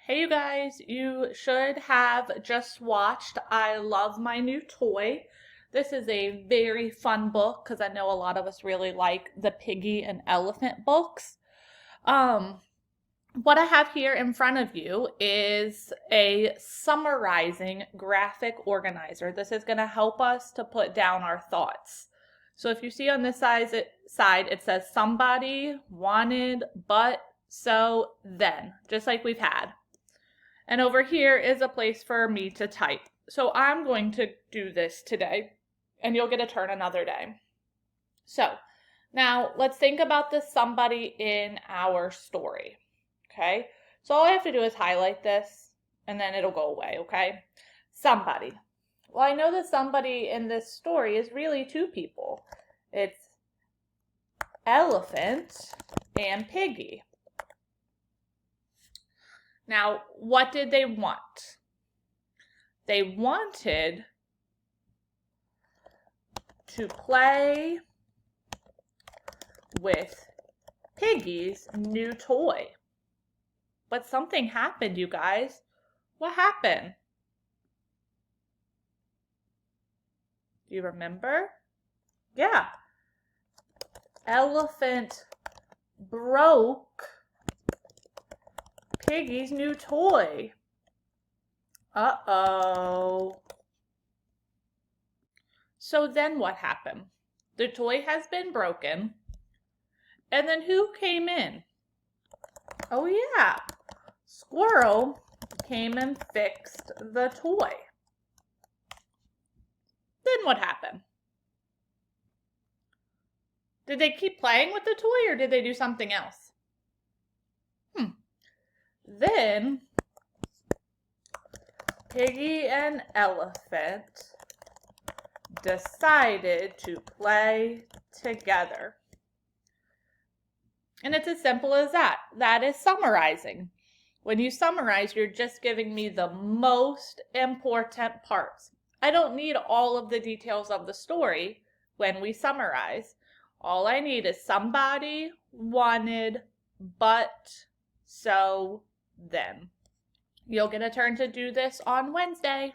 Hey you guys, you should have just watched I Love My New Toy. This is a very fun book because I know a lot of us really like the piggy and elephant books. Um, what I have here in front of you is a summarizing graphic organizer. This is going to help us to put down our thoughts. So if you see on this side it says somebody, wanted, but, so, then, just like we've had. And over here is a place for me to type. So I'm going to do this today, and you'll get a turn another day. So now let's think about the somebody in our story. Okay, so all I have to do is highlight this, and then it'll go away, okay? Somebody. Well, I know that somebody in this story is really two people. It's Elephant and Piggy. Now, what did they want? They wanted to play with Piggy's new toy. But something happened, you guys. What happened? Do you remember? Yeah. Elephant broke Piggy's new toy. Uh-oh. So then what happened? The toy has been broken. And then who came in? Oh yeah, Squirrel came and fixed the toy. Then what happened? Did they keep playing with the toy or did they do something else? Then Piggy and Elephant decided to play together. And it's as simple as that. That is summarizing. When you summarize, you're just giving me the most important parts. I don't need all of the details of the story when we summarize. All I need is somebody, wanted, but, so, then. You'll get a turn to do this on Wednesday.